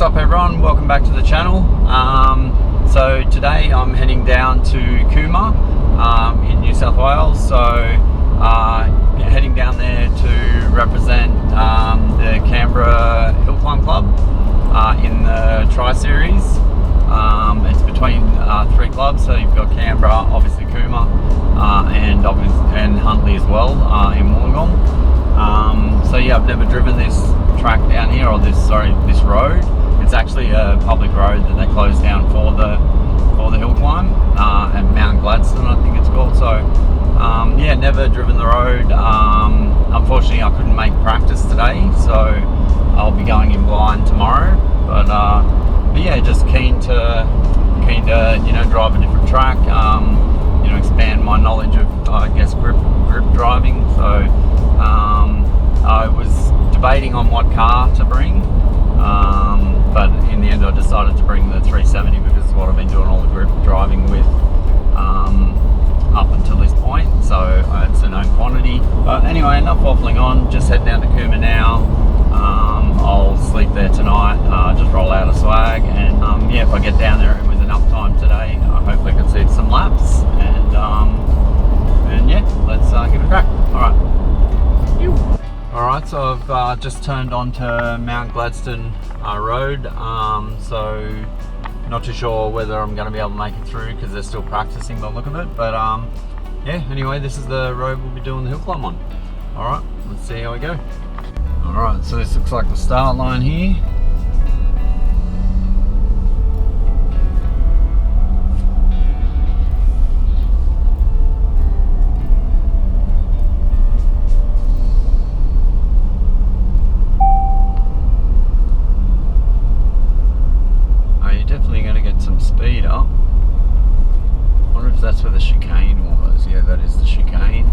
What's up everyone, welcome back to the channel. So today I'm heading down to Cooma in New South Wales. So heading down there to represent the Canberra Hillclimb Club in the Tri-Series. It's between three clubs, so you've got Canberra, obviously Cooma, and Huntley as well in Wollongong. So yeah, I've never driven this track down here, or this road. It's actually a public road that they closed down for the hill climb at Mt Gladstone, I think it's called. So yeah, never driven the road. Unfortunately, I couldn't make practice today, so I'll be going in blind tomorrow. But yeah, just keen to drive a different track. Expand my knowledge of grip driving. So I was debating on what car to bring, but in the end I decided to bring the 370 because it's what I've been doing all the grip driving with up until this point, so it's a known quantity. But anyway, enough waffling on, just head down to Cooma now. I'll sleep there tonight, just roll out a swag, and yeah, if I get down there with enough time today, hopefully I can see some laps, and yeah, let's give it a crack. Alright, so I've just turned onto Mt Gladstone Road, so not too sure whether I'm going to be able to make it through because they're still practicing by the look of it, but yeah, anyway, this is the road we'll be doing the hill climb on. Alright, let's see how we go. Alright, so this looks like the start line here. Speed up. I wonder if that's where the chicane was. Yeah, that is the chicane.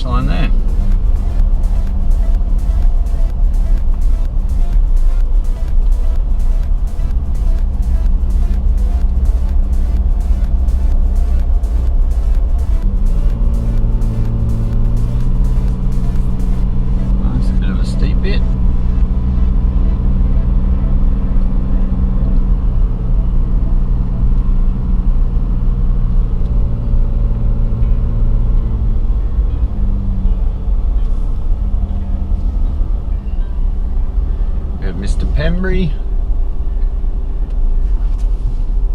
Line there. Nice, a bit of a steep bit. Mr. Pembry.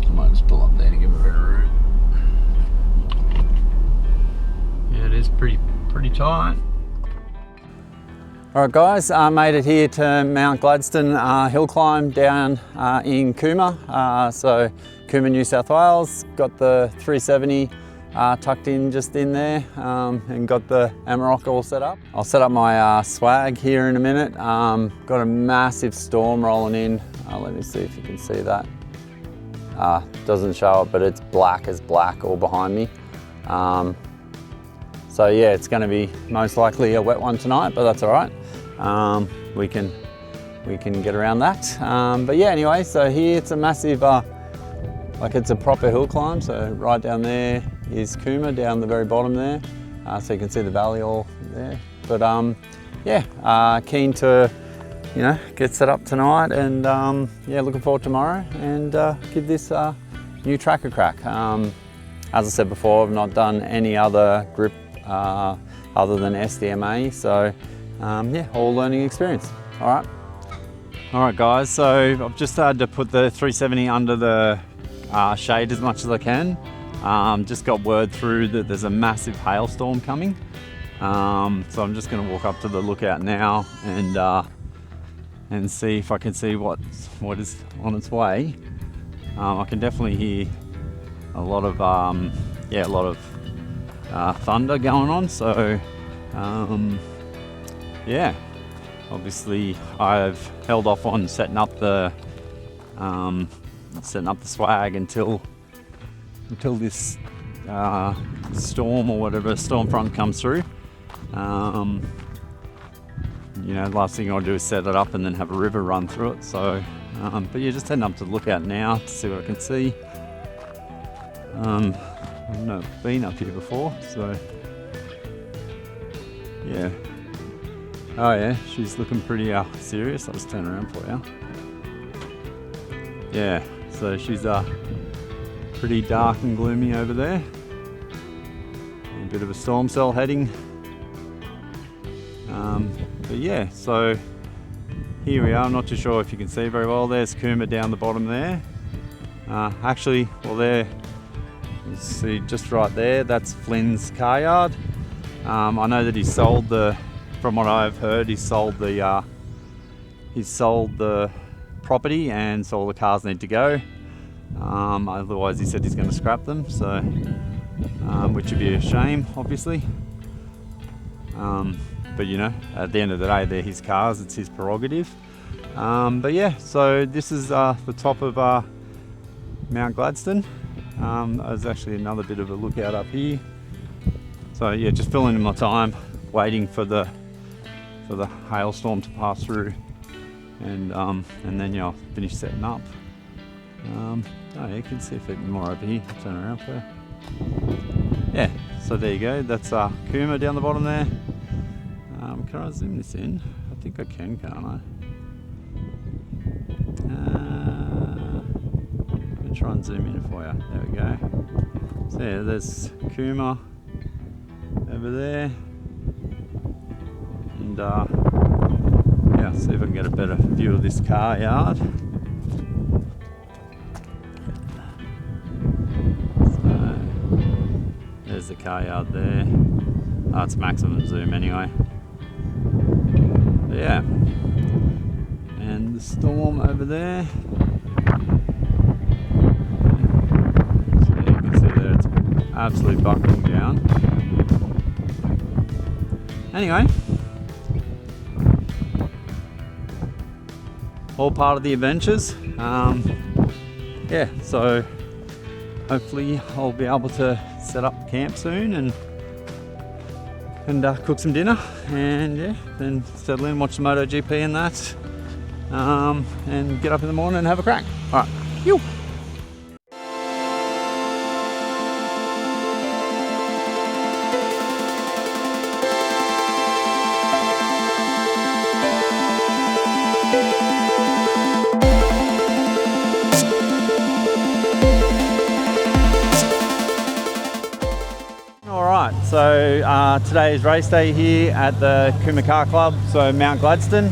I might just pull up there to give a better route. Yeah, it is pretty tight. Alright guys, made it here to Mt Gladstone Hill Climb down in Cooma. So Cooma, New South Wales. Got the 370 tucked in just in there, and got the Amarok all set up. I'll set up my swag here in a minute. Got a massive storm rolling in. Let me see if you can see that. Doesn't show it, but it's black as black all behind me. So yeah, it's going to be most likely a wet one tonight, but that's all right. We can get around that. But yeah, anyway, so here it's a massive, it's a proper hill climb. So right down there is Cooma, down the very bottom there. So you can see the valley all there. But yeah, keen to, you know, get set up tonight, and yeah, looking forward tomorrow and give this new track a crack. As I said before, I've not done any other grip other than SDMA, so yeah, all learning experience. All right guys, so I've just started to put the 370 under the shade as much as I can. Just got word through that there's a massive hailstorm coming, so I'm just going to walk up to the lookout now and see if I can see what is on its way. I can definitely hear a lot of thunder going on, so yeah, obviously I've held off on setting up the swag until this storm or whatever storm front comes through. You know, last thing I'll do is set it up and then have a river run through it. So, but yeah, just heading up to the lookout now to see what I can see. I've not been up here before, so yeah. Oh yeah, she's looking pretty serious. I'll just turn around for you. Yeah, so she's pretty dark and gloomy over there. A bit of a storm cell heading. But yeah, so here we are. I'm not too sure if you can see very well. There's Cooma down the bottom there. Actually, well, there, you see just right there, that's Flynn's car yard. I know that he sold from what I've heard, he sold the property, and so all the cars need to go. Otherwise, he said he's going to scrap them. So, which would be a shame, obviously. But you know, at the end of the day, they're his cars, it's his prerogative. But yeah, so this is the top of Mt Gladstone. There's actually another bit of a lookout up here. So yeah, just filling in my time, waiting for the hailstorm to pass through, and then yeah, I'll finish setting up. Oh yeah, you can see a bit more over here. Turn around for you. Yeah, so there you go. That's Cooma down the bottom there. Can I zoom this in? I think I can, can't I? Let me try and zoom in for you. There we go. So yeah, there's Cooma over there. And yeah, see if I can get a better view of this car yard. So there's the car yard there. Oh, it's maximum zoom anyway. But yeah, and the storm over there. So you can see there it's absolutely buckling down. Anyway, all part of the adventures. Yeah, so hopefully I'll be able to set up camp soon and cook some dinner, and yeah, then settle in, watch the MotoGP and that, and get up in the morning and have a crack. All right, you. So today is race day here at the Cooma Car Club, so Mt Gladstone.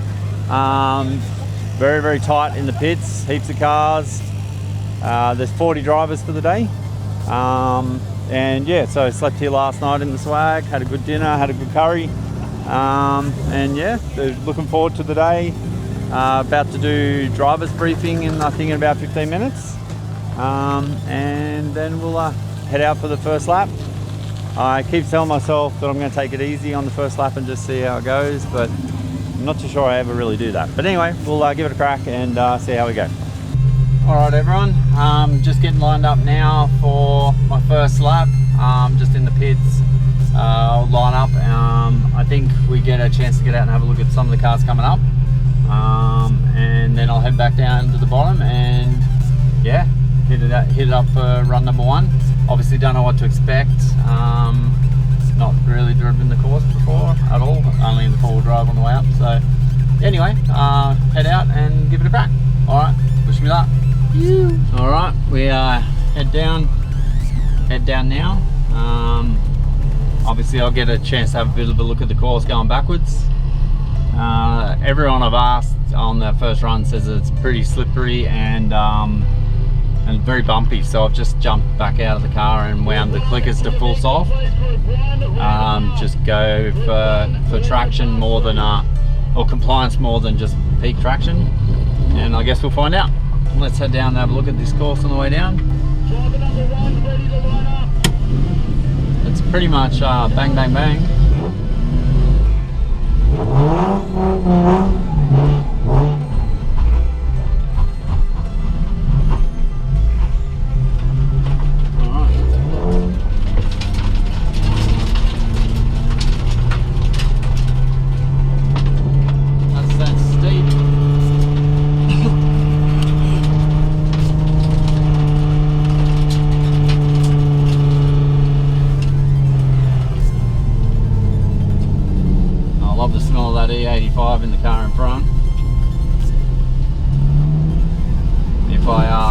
Very, very tight in the pits, heaps of cars. There's 40 drivers for the day. And yeah, so I slept here last night in the swag, had a good dinner, had a good curry. And yeah, looking forward to the day. About to do driver's briefing in, I think, in about 15 minutes. And then we'll head out for the first lap. I keep telling myself that I'm going to take it easy on the first lap and just see how it goes, but I'm not too sure I ever really do that. But anyway, we'll give it a crack and see how we go. All right, everyone, just getting lined up now for my first lap. Just in the pits, I'll line up. I think we get a chance to get out and have a look at some of the cars coming up, and then I'll head back down to the bottom and yeah, hit it up for run number one. Obviously don't know what to expect. not really driven the course before at all, only in the 4-wheel drive on the way up. So anyway, head out and give it a crack. All right, wish me luck. All right, we head down now. Obviously I'll get a chance to have a bit of a look at the course going backwards. Everyone I've asked on that first run says it's pretty slippery and very bumpy, so I've just jumped back out of the car and wound the clickers to full soft. Just go for traction more than or compliance more than just peak traction, and I guess we'll find out. Let's head down and have a look at this course on the way down. It's pretty much bang bang bang. Love the smell of that E85 in the car in front.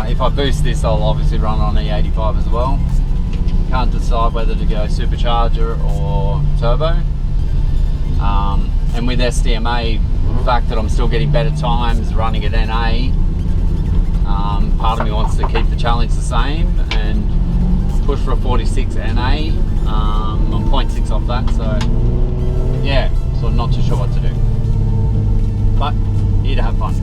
If I boost this, I'll obviously run on E85 as well. Can't decide whether to go supercharger or turbo. And with SDMA, the fact that I'm still getting better times running at NA, part of me wants to keep the challenge the same and push for a 46 NA. I'm 0.6 off that, so yeah. So I'm not too sure what to do, but here to have fun.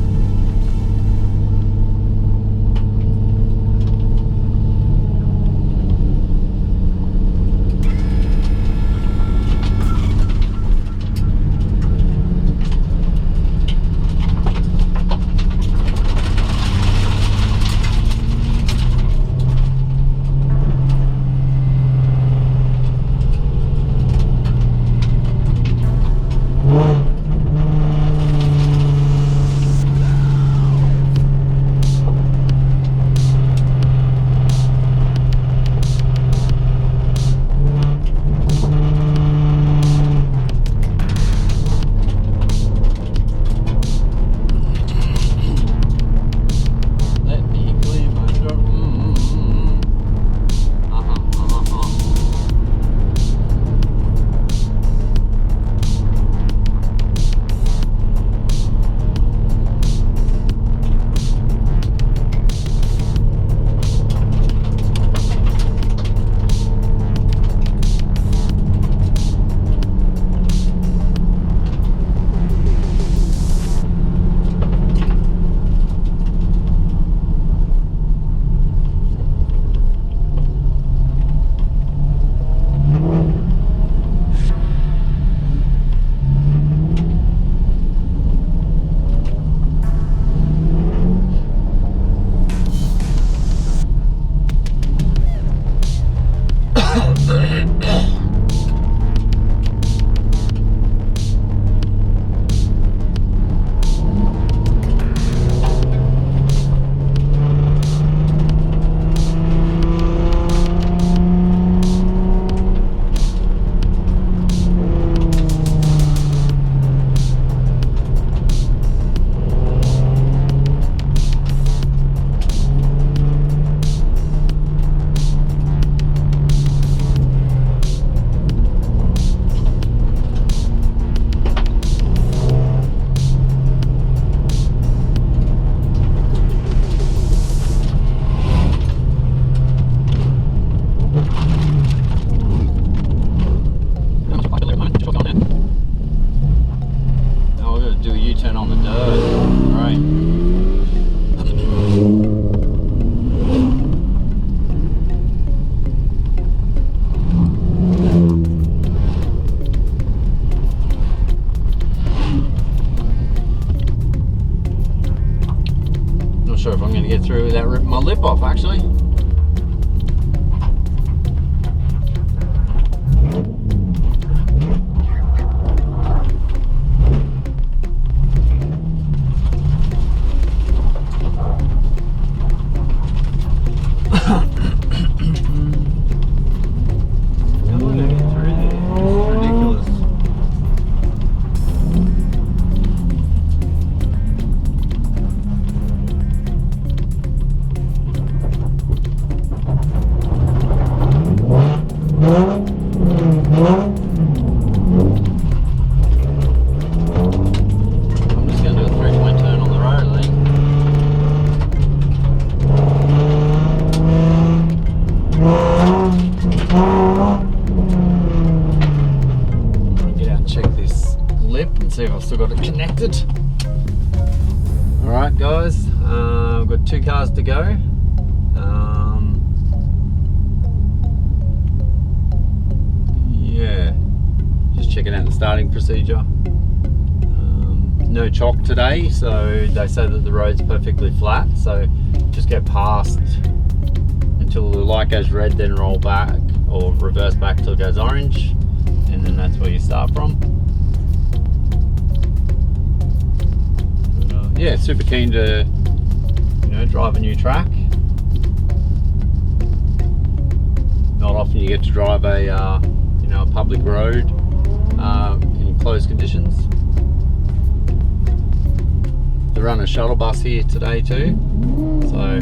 sure if I'm going to get through without ripping my lip off, actually. How am I going to get through there? Alright guys, we've got 2 cars to go. Yeah, just checking out the starting procedure. No chalk today, so they say that the road's perfectly flat, so just go past until the light goes red, then roll back or reverse back till it goes orange, and then that's where you start from. But, yeah, super keen to, you know, drive a new track. Not often you get to drive a you know, a public road in closed conditions. They run a shuttle bus here today too, so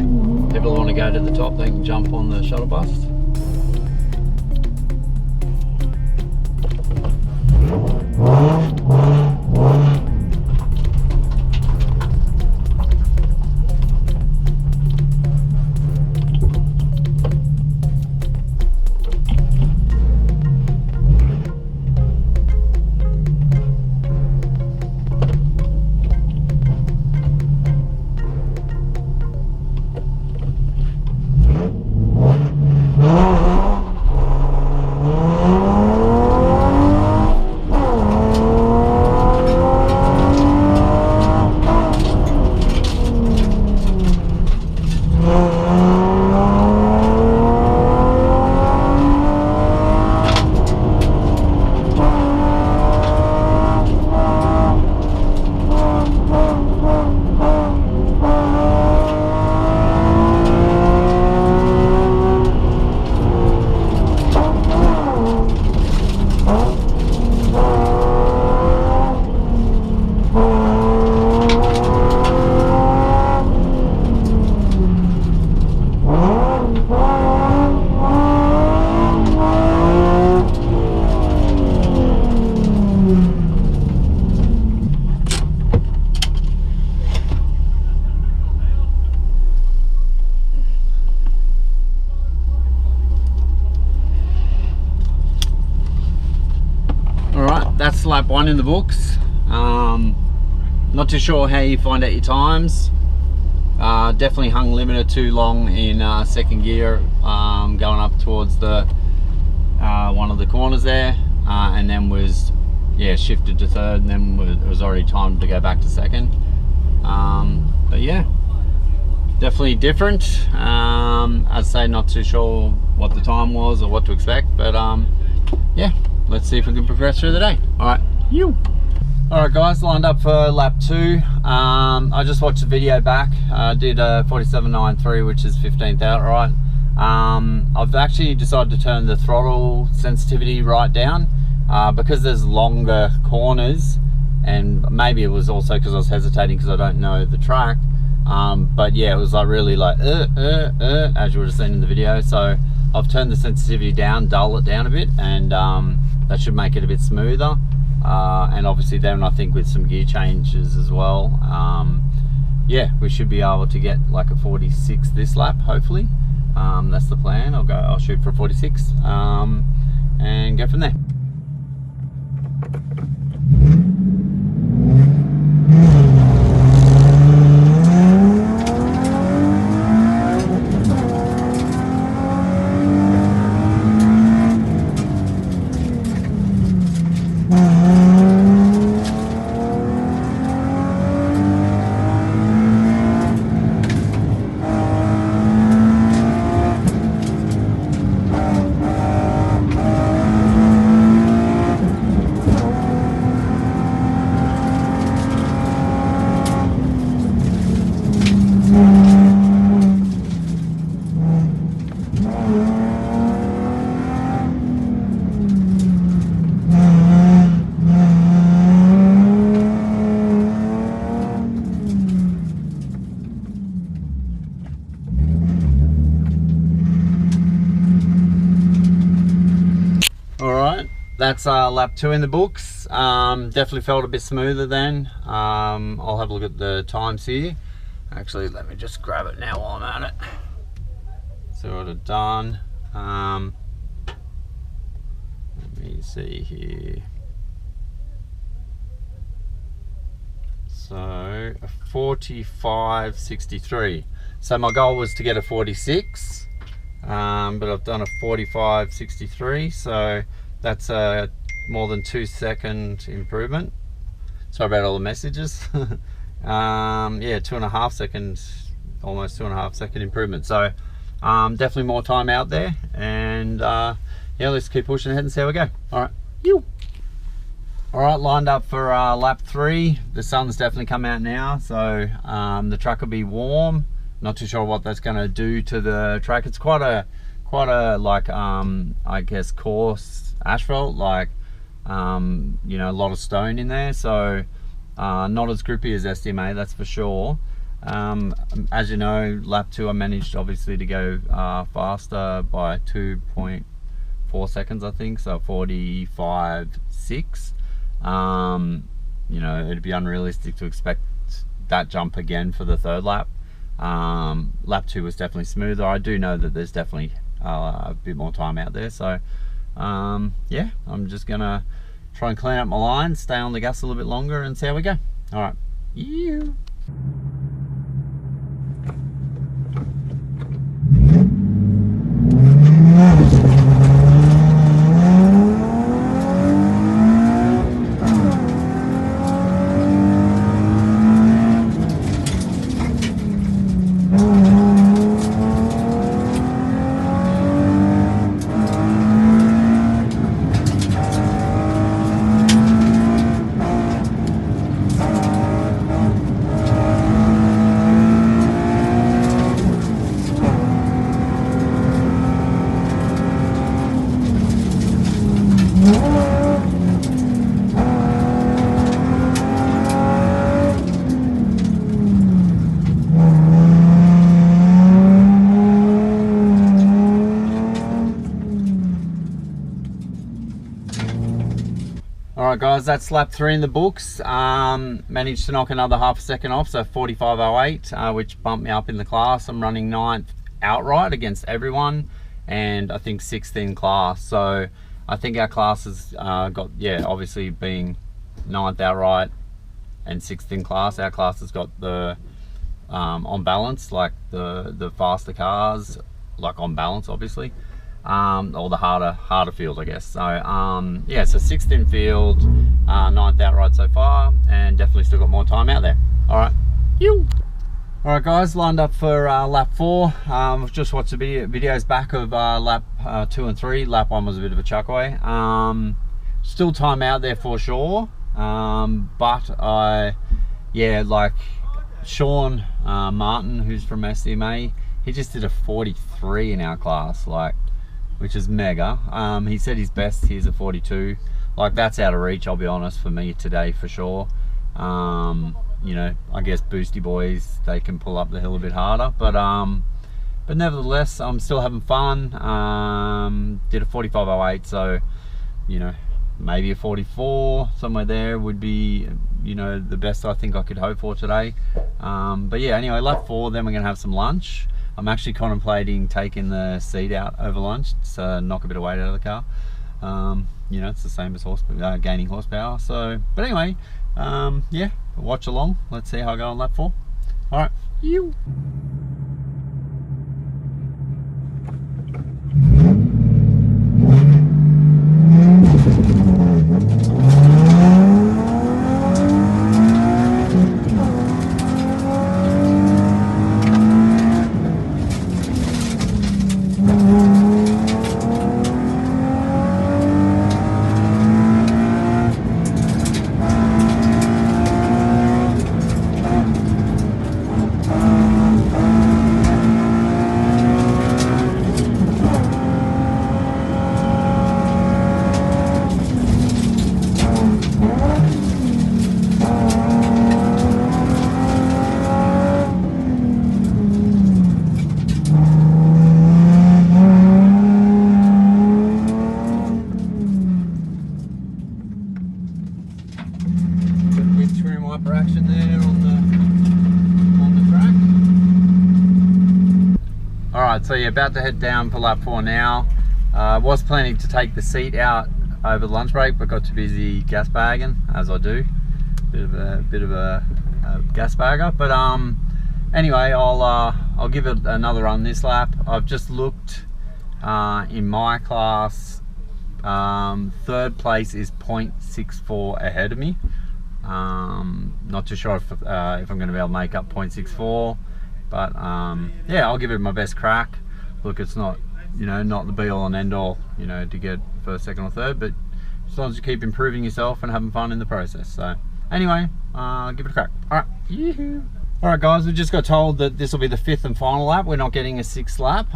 people who want to go to the top, they can jump on the shuttle bus. That's lap 1 in the books. Not too sure how you find out your times. Definitely hung limiter too long in second gear, going up towards the one of the corners there, and then was shifted to third, and then it was already time to go back to second. But yeah, definitely different. I'd say not too sure what the time was or what to expect, but yeah, let's see if we can progress through the day. Alright, Alright guys, lined up for lap 2. I just watched the video back. I did a 47.93, which is 15th outright. I've actually decided to turn the throttle sensitivity right down because there's longer corners, and maybe it was also because I was hesitating because I don't know the track. But yeah, it was like really like as you would have seen in the video. So I've turned the sensitivity down, dull it down a bit, and that should make it a bit smoother. And obviously then I think with some gear changes as well, yeah, we should be able to get like a 46 this lap, hopefully. That's the plan. I'll shoot for 46 and go from there. That's lap 2 in the books. Definitely felt a bit smoother then. I'll have a look at the times here. Actually, let me just grab it now while I'm at it. So what I've done. Let me see here. So So 45.63. So my goal was to get a 46, but I've done a 45.63. So that's a more than 2-second improvement. Sorry about all the messages. Yeah, 2.5 seconds, almost 2.5 second improvement. So definitely more time out there, and yeah, let's keep pushing ahead and see how we go. All right, all right, lined up for lap 3. The sun's definitely come out now, so the track will be warm. Not too sure what that's going to do to the track. It's quite a like I guess coarse asphalt, like you know, a lot of stone in there, so not as grippy as SDMA, that's for sure. As you know, lap 2 I managed obviously to go faster by 2.4 seconds, I think, so 45.6. You know, it'd be unrealistic to expect that jump again for the 3rd lap. Lap 2 was definitely smoother. I do know that there's definitely a bit more time out there, so yeah, I'm just gonna try and clean up my lines, stay on the gas a little bit longer, and see how we go. All right, Alright guys, that's lap 3 in the books. Managed to knock another half a second off, so 45.08, which bumped me up in the class. I'm running 9th outright against everyone, and I think 6th in class. So I think our class has got, yeah, obviously being 9th outright and 6th in class, our class has got the on balance, like the faster cars, like on balance obviously. Or the harder field, I guess. So yeah, so 6th in field, 9th outright so far, and definitely still got more time out there. All right, all right guys, lined up for lap 4. I've just watched the videos back of lap 2 and 3. Lap 1 was a bit of a chuckaway. Still time out there for sure, but yeah, like Sean Martin, who's from SDMA, he just did a 43 in our class, like, which is mega. He said his best here's a 42. Like, that's out of reach, I'll be honest, for me today for sure. You know, I guess boosty boys, they can pull up the hill a bit harder, but nevertheless, I'm still having fun. Did a 45.08, so you know, maybe a 44 somewhere there would be, you know, the best I think I could hope for today. But yeah, anyway, lap 4, then we're gonna have some lunch. I'm actually contemplating taking the seat out over lunch to knock a bit of weight out of the car. You know, it's the same as gaining horsepower. So, but anyway, yeah, watch along. Let's see how I go on lap 4. All right, upper action there on the track. All right, so you're about to head down for lap 4 now. Was planning to take the seat out over the lunch break, but got too busy gas bagging, as I do. Bit of a gas bagger. But anyway, I'll give it another run this lap. I've just looked in my class. Third place is 0.64 ahead of me. Not too sure if I'm going to be able to make up 0.64, but yeah, I'll give it my best crack. Look, it's not, you know, not the be all and end all, you know, to get first, second or third, but as long as you keep improving yourself and having fun in the process. So anyway, give it a crack. All right, yoo-hoo. All right, guys, we just got told that this will be the 5th and final lap. We're not getting a 6th lap.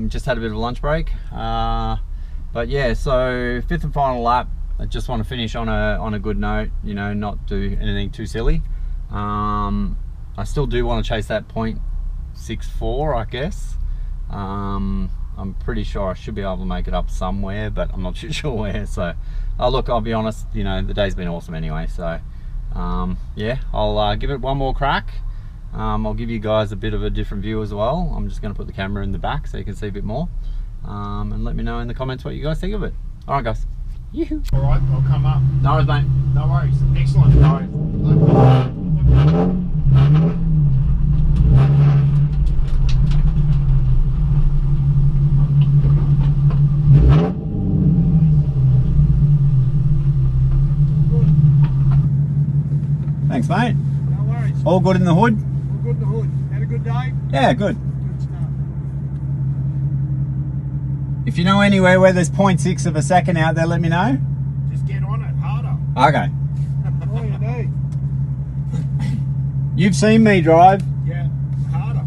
Just had a bit of a lunch break. But yeah, so 5th and final lap. I just want to finish on a good note, you know, not do anything too silly. I still do want to chase that 0.64, I guess. I'm pretty sure I should be able to make it up somewhere, but I'm not too sure where. So, look, I'll be honest, you know, the day's been awesome anyway. So, yeah, I'll give it one more crack. I'll give you guys a bit of a different view as well. I'm just going to put the camera in the back so you can see a bit more. And let me know in the comments what you guys think of it. All right, guys. Yoo-hoo. All right, I'll come up. No worries, mate. No worries. Excellent. No worries. Thanks, mate. No worries. All good in the hood? All good in the hood. Had a good day? Yeah, good. Good stuff. If you know anywhere where there's 0.6 of a second out there, let me know. Just get on it harder. Okay. All you need. You've seen me drive. Yeah, harder.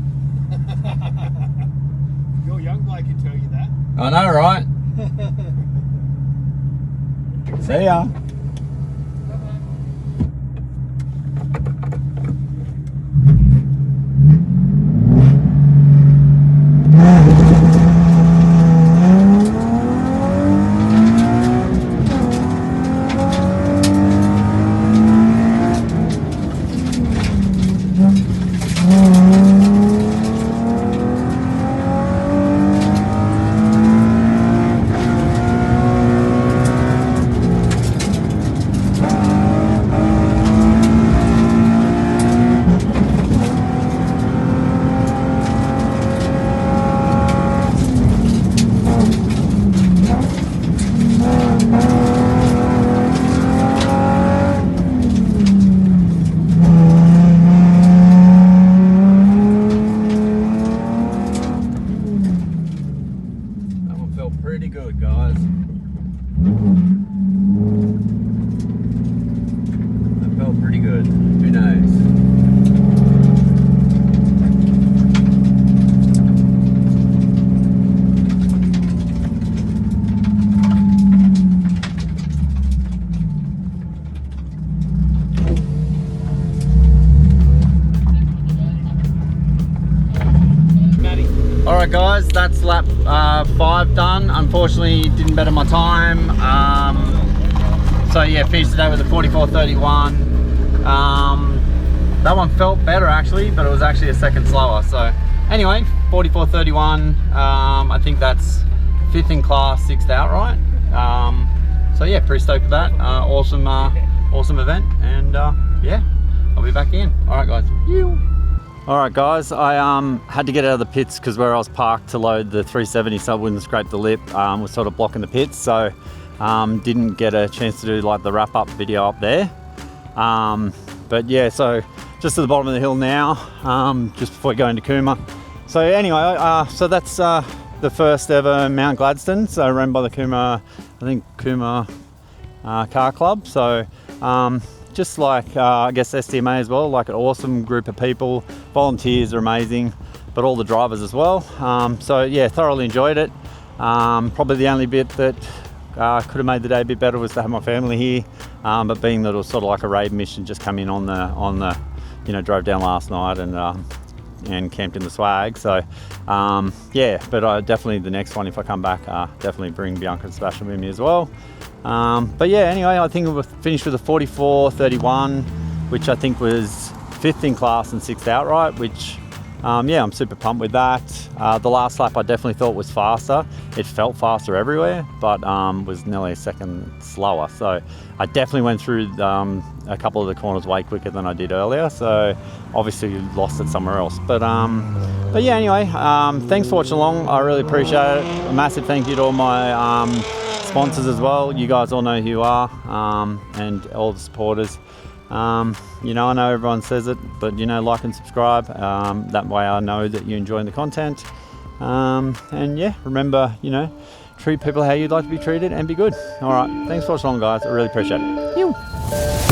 Your young bloke can tell you that. I know, right? See ya. Pretty good, guys. That felt pretty good. Who knows? Alright guys, that's lap 5 done. Unfortunately, didn't better my time. So yeah, finished today with a 44.31. That one felt better actually, but it was actually a second slower. So anyway, 44.31. I think that's 5th in class, 6th outright. So yeah, pretty stoked with that. Awesome event, and yeah, I'll be back in. Alright guys. Alright guys, I had to get out of the pits because where I was parked to load the 370 so I wouldn't scrape the lip was sort of blocking the pits, so didn't get a chance to do like the wrap up video up there. But yeah, so just at the bottom of the hill now, just before going to Cooma. So anyway, so that's the first ever Mt Gladstone, so run by the Cooma, I think Cooma Car Club. So just like I guess STMA as well, like an awesome group of people. Volunteers are amazing, but all the drivers as well. So yeah, thoroughly enjoyed it. Probably the only bit that could have made the day a bit better was to have my family here, but being that it was sort of like a raid mission, just come in on the you know, drove down last night and camped in the swag. So yeah, but definitely the next one, if I come back, definitely bring Bianca and Sebastian with me as well. But yeah, anyway, I think we finished with a 44.31, which I think was 5th in class and 6th outright, which yeah, I'm super pumped with that. The last lap I definitely thought was faster. it felt faster everywhere, but was nearly a second slower. So I definitely went through a couple of the corners way quicker than I did earlier. So obviously lost it somewhere else. But yeah, anyway, thanks for watching along. I really appreciate it. A massive thank you to all my sponsors as well. You guys all know who you are, and all the supporters. You know, I know everyone says it, but you know, like and subscribe. That way I know that you're enjoying the content. And yeah, remember, you know, treat people how you'd like to be treated and be good. All right, thanks for watching along, guys. I really appreciate it.